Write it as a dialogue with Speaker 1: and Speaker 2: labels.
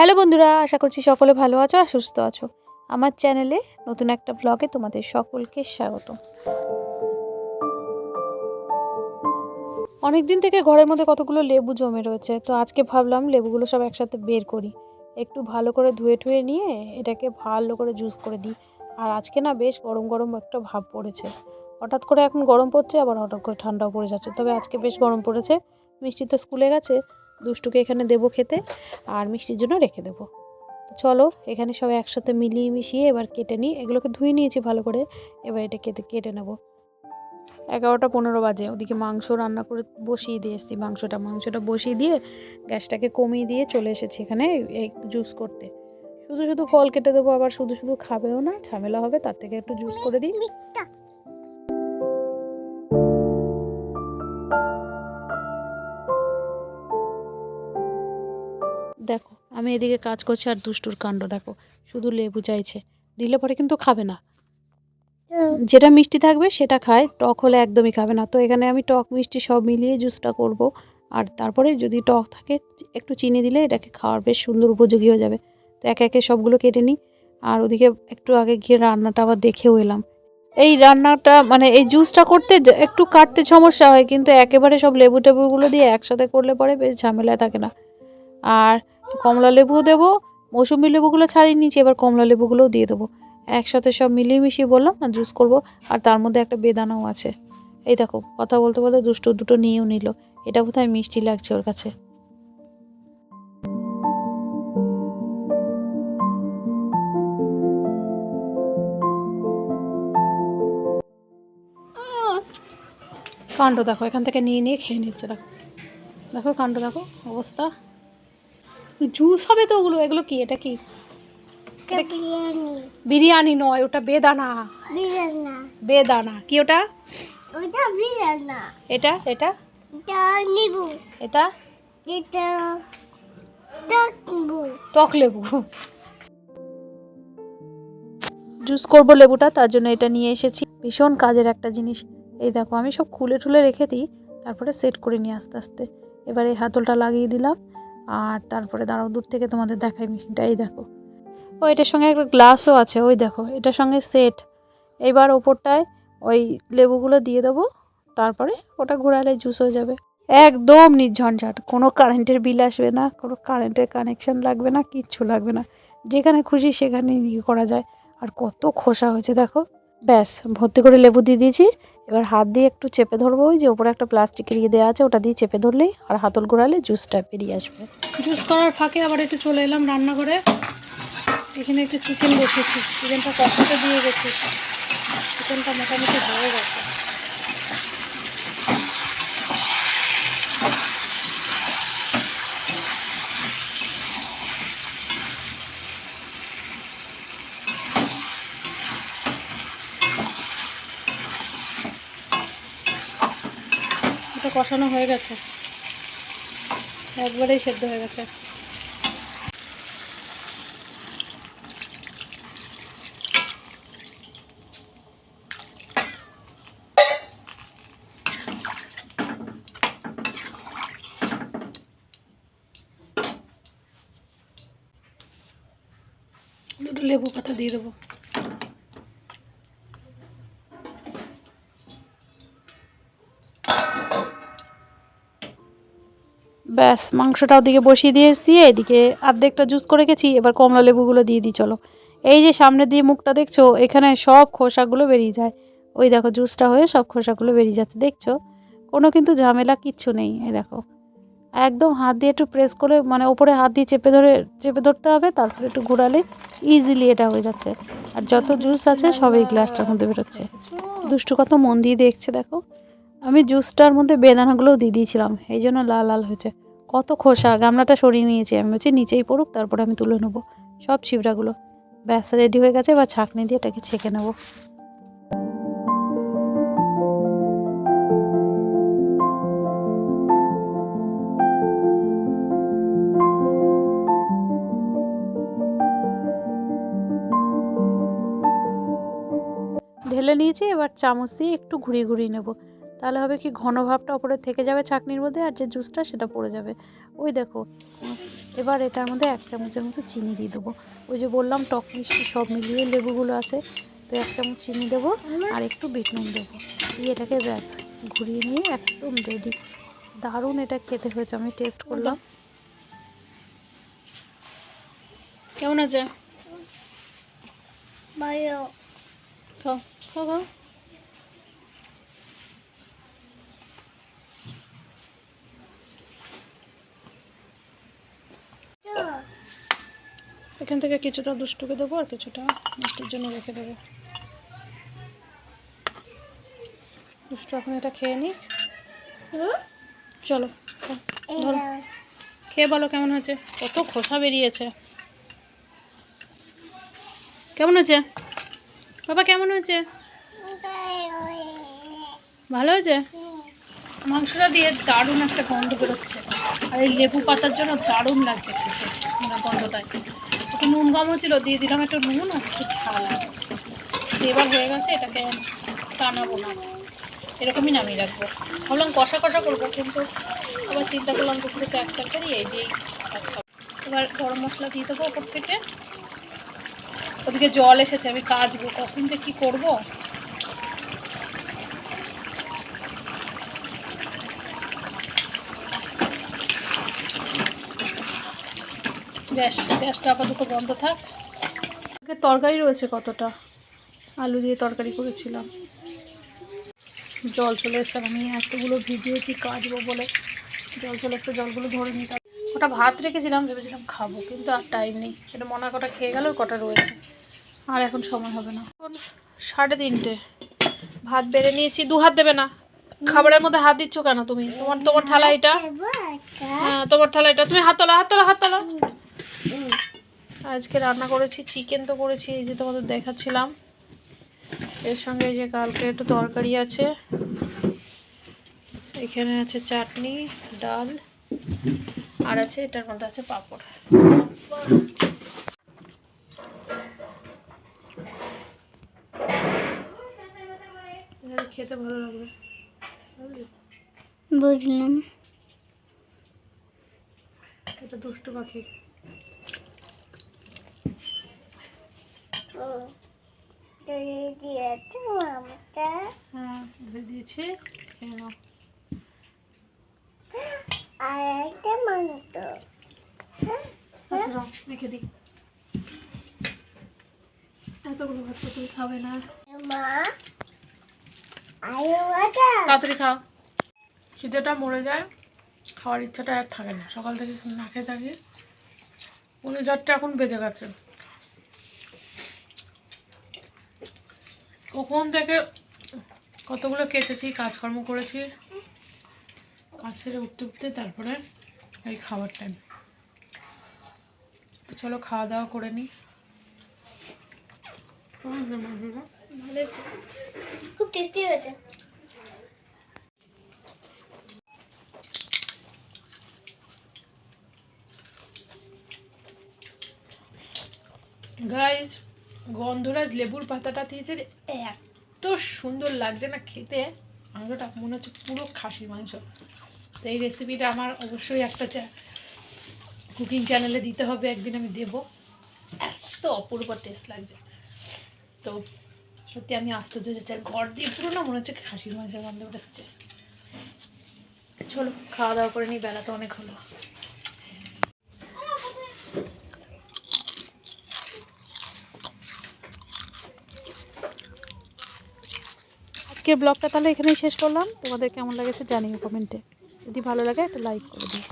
Speaker 1: Hello বন্ধুরা, আশা করছি সকলে ভালো আছো আর সুস্থ আছো। আমার চ্যানেলে নতুন একটা ব্লগে তোমাদের সকলকে স্বাগত। অনেক দিন থেকে ঘরের মধ্যে কতগুলো লেবু জমে রয়েছে, তো আজকে ভাবলাম লেবুগুলো সব একসাথে বের করি। একটু ভালো করে ধুয়ে ঠুয়ে নিয়ে এটাকে ভালো করে জুস করে দিই। আর আজকে না বেশ গরম গরম একটা ভাব পড়েছে। হঠাৎ করে এখন গরম পড়ছে, আবার হঠাৎ করে ঠান্ডাও পড়ে যাচ্ছে, তবে আজকে বেশ গরম পড়েছে। মিষ্টি তো স্কুলে গেছে, দুষ্টুকে এখানে দেবো খেতে, আর মিষ্টির জন্য রেখে দেবো। চলো এখানে সব একসাথে মিলিয়ে মিশিয়ে এবার কেটে নিই। এগুলোকে ধুয়ে নিয়েছি ভালো করে, এবার এটা কেটে নেব। 11টা 15 বাজে, ওদিকে মাংস রান্না করে বসিয়ে দিয়ে এসেছি। মাংসটা বসিয়ে দিয়ে গ্যাসটাকে কমিয়ে দিয়ে চলে এসেছি এখানে এই জুস করতে। শুধু শুধু ফল কেটে দেবো, আবার শুধু শুধু খাবেও না, ঝামেলা হবে, তার থেকে একটু জুস করে দিই। দেখো আমি এদিকে কাজ করছি আর দুষ্টুর কাণ্ড দেখো, শুধু লেবু চাইছে, দিলে পরে কিন্তু খাবে না। যেটা মিষ্টি থাকবে সেটা খায়, টক হলে একদমই খাবে না। তো এখানে আমি টক মিষ্টি সব মিলিয়ে জুসটা করব। আর তারপরে যদি টক থাকে একটু চিনি দিলে এটাকে খাওয়ার বেশ সুন্দর উপযোগী হয়ে যাবে। তো একে একে সবগুলো কেটে নিই। আর ওদিকে একটু আগে গিয়ে রান্নাটা আবার দেখেও এলাম। এই রান্নাটা মানে এই জুসটা করতে একটু কাটতে সমস্যা হয়, কিন্তু একেবারে সব লেবু টেবুগুলো দিয়ে একসাথে করলে পরে বেশ ঝামেলায় থাকে না। আর কমলা লেবুও দেবো, মৌসুমি লেবুগুলো ছাড়িয়ে নিয়েছি, এবার কমলা লেবুগুলোও দিয়ে দেবো। একসাথে সব মিলিয়ে মিশিয়ে বললাম না জুস করব। আর তার মধ্যে একটা বেদানাও আছে। এই দেখো কথা বলতে বলতে দুটো দুটো নিয়েও নিল। এটা বোধহয় মিষ্টি লাগছে ওর কাছে। কাণ্ড দেখো, এখান থেকে নিয়ে নিয়ে খেয়ে নিচ্ছে। দেখো দেখো কাণ্ড দেখো, অবস্থা। জুস হবে তো ওগুলো, এগুলো কি, এটা কি? বিরিয়ানি নয়, ওটা বেদানা। বেদানা কি ওটা? এটা এটা এটা টক লেবু। জুস করবো লেবুটা, তার জন্য এটা নিয়ে এসেছি। ভীষণ কাজের একটা জিনিস। এই দেখো আমি সব খুলে ঠুলে রেখে দিই, তারপরে সেট করে নিই আস্তে আস্তে। এবার এই হাতলটা লাগিয়ে দিলাম, আর তারপরে দাঁড়াও দূর থেকে তোমাদের দেখাই মেশিনটা। এই দেখো, ও এটার সঙ্গে একটা গ্লাসও আছে, ওই দেখো এটার সঙ্গে সেট। এবার ওপরটায় ওই লেবুগুলো দিয়ে দেবো, তারপরে ওটা ঘোরালে জুস হয়ে যাবে। একদম নির্ঝঞ্ঝাট, কোনো কারেন্টের বিল আসবে না, কোনো কারেন্টের কানেকশান লাগবে না, কিচ্ছু লাগবে না। যেখানে খুশি সেখানে ইয়ে করা যায়। আর কত খোসা হয়েছে দেখো। ব্যাস ভর্তি করে লেবু দিয়ে দিয়েছি। এবার হাত দিয়ে একটু চেপে ধরবো, ওই যে ওপরে একটা প্লাস্টিকের ইয়ে দেওয়া আছে, ওটা দিয়ে চেপে ধরলেই আর হাতল ঘোরালে জুসটা বেরিয়ে আসবে। জুস করার ফাঁকে আবার একটু চলে এলাম রান্নাঘরে। এখানে একটু চিকেন বসেছি, চিকেনটা কষাতে দিয়ে গেছি। চিকেনটা মোটামুটি হয়ে গেছে। এটা কষানো হয়ে গেছে, একবারেই সেদ্ধ হয়ে গেছে। দুটো লেবু পাতা দিয়ে দেবো। ব্যাস মাংসটা ওদিকে বসিয়ে দিয়ে এসেছি, এদিকে অর্ধেকটা জুস করে গেছি। এবার কমলা লেবুগুলো দিয়ে দিই চলো। এই যে সামনে দিয়ে মুখটা দেখছো, এখানে সব খোসাগুলো বেরিয়ে যায়। ওই দেখো জুসটা হয়ে সব খোসাগুলো বেরিয়ে যাচ্ছে, দেখছো? কোনো কিন্তু ঝামেলা কিচ্ছু নেই। এই দেখো একদম হাত দিয়ে একটু প্রেস করে, মানে ওপরে হাত দিয়ে চেপে ধরতে হবে, তারপরে একটু ঘোরালে ইজিলি এটা হয়ে যাচ্ছে। আর যত জুস আছে সব এই গ্লাসটার মধ্যে বেরোচ্ছে। দুষ্টু কত মন দিয়ে দেখছে দেখো। আমি জুসটার মধ্যে বেদানাগুলোও দিয়ে দিয়েছিলাম, এই জন্য লাল লাল হয়েছে। কত খোসা, গামলাটা সরিয়ে নিয়েছি আমি, হচ্ছে নিচেই পড়ুক, তারপরে আমি তুলে নেবো সব ছিবড়াগুলো। ব্যাস রেডি হয়ে গেছে, এবার ছাঁকনি দিয়ে এটাকে ছেঁকে নেবো। ঢেলে নিয়েছি, এবার চামচ দিয়ে একটু ঘুরিয়ে ঘুরিয়ে নেব। তাহলে হবে কি, ঘন ভাবটা ওপরে থেকে যাবে ছাঁকনির মধ্যে, আর যে জুসটা সেটা পড়ে যাবে। ওই দেখো এবার এটার মধ্যে 1 চামচের মতো চিনি দিয়ে দেবো। ওই যে বললাম টক মিষ্টি সব মিলিয়ে লেবুগুলো আছে, তো 1 চামচ চিনি দেবো আর একটু বিট নুন দেবো, দিয়ে এটাকে ব্যাস ঘুরিয়ে নিয়ে একদম রেডি। দারুণ এটা খেতে হয়েছে, আমি টেস্ট করলাম। কেমন আছে? খাও খাও খাও। এখান থেকে কিছুটা দুষ্টুকে দেবো আর কিছুটা মিষ্টির জন্য রেখে দেবো। দুষ্টু এখন এটা খেয়ে নিক। চলো খেয়ে বলো কেমন হয়েছে। কত খোসা বেরিয়েছে। কেমন হয়েছে বাবা? কেমন হয়েছে? ভালো হয়েছে? মাংসটা দিয়ে দারুণ একটা গন্ধ বেরোচ্ছে, আর এই লেবু পাতার জন্য দারুণ লাগছে খেতে, মানে গন্ধটায়। একটু নুন কম হচ্ছিলো, দিয়ে দিলাম একটু নুন আর একটু ঝাল। এবার হয়ে গেছে, এটাকে টানাবো না, এরকমই নামিয়ে রাখবো। ভাবলাম কষা কষা করবো, কিন্তু আবার চিন্তা করলাম দুপুরে তো একটা করি, এই দিয়েই এবার গরম মশলা দিয়ে দেবো ওপর থেকে। ওদিকে জল এসেছে, আমি কাচবো, কখন যে কী করবো। গ্যাসটা আপাতত বন্ধ থাক। তরকারি রয়েছে কতটা, আলু দিয়ে তরকারি করেছিলাম। জল চলে এসছে, আমি এতগুলো ভিজিয়েছি কাচবো বলে জল চলে এসছে, জলগুলো ধরে নিতে। ওটা ভাত রেখেছিলাম, ভেবেছিলাম খাবো, কিন্তু আর টাইম নেই। এটা মনে হয় কটা খেয়ে গেল, কটা রয়েছে, আর এখন সময় হবে না। এখন 3:30। ভাত বেড়ে নিয়েছি। 2 হাত দেবে না, খাবারের মধ্যে হাত দিচ্ছ কেন তুমি? তোমার থালা এটা, হ্যাঁ তোমার থালা এটা, তুমি হাত তোলা হাত তোলা হাত তোলা। আজকে রান্না করেছি চিকেন, তো করেছি এই যে তোমাদের দেখাচ্ছিলাম। এর সঙ্গে এই যে কালকে একটু তরকারি আছে, এখানে আছে চাটনি, ডাল, আর আছে এটার মধ্যে আছে পাঁপড়। খেতে ভালো লাগবে, বুঝলাম। এটা দুষ্টু পাখি। হ্যাঁ ধুয়ে দিয়েছি, খেয়ে নাও। আচ্ছা রেখে দিই। এতগুলো ভাত তো তুমি খাবে না, তাড়াতাড়ি খাও। খিদেটা মরে যায়, খাওয়ার ইচ্ছাটা আর থাকে না। সকাল থেকে না খেয়ে থাকি, 4:30 এখন বেজে গেছে। কখন থেকে কতগুলো কেটেছি, কাজকর্ম করেছি, কাজ সেরে উঠতে উঠতে তারপরে এই খাবার টাইম। তো চলো খাওয়া দাওয়া করে নিই।
Speaker 2: খুব টেস্টি হয়েছে।
Speaker 1: গাইস, গন্ধরাজ লেবুর পাতাটা দিয়েছে, এত সুন্দর লাগছে না খেতে। মাংসটা মনে হচ্ছে পুরো খাসি মাংস। তো এই রেসিপিটা আমার অবশ্যই একটা কুকিং চ্যানেলে দিতে হবে, একদিন আমি দেবো। এত অপূর্ব টেস্ট লাগছে, তো সত্যি আমি আশ্চর্য হচ্ছে। ঘর দিয়ে পুরো না মনে হচ্ছে খাসির মাংসের গন্ধ উঠেছে। চলো খাওয়া দাওয়া করে নিই, বেলা তো অনেক হলো। আজকের ব্লগটা তাহলে এখানেই শেষ করলাম। তোমাদের কেমন লেগেছে জানিও কমেন্টে, যদি ভালো লাগে একটা লাইক করে দিও।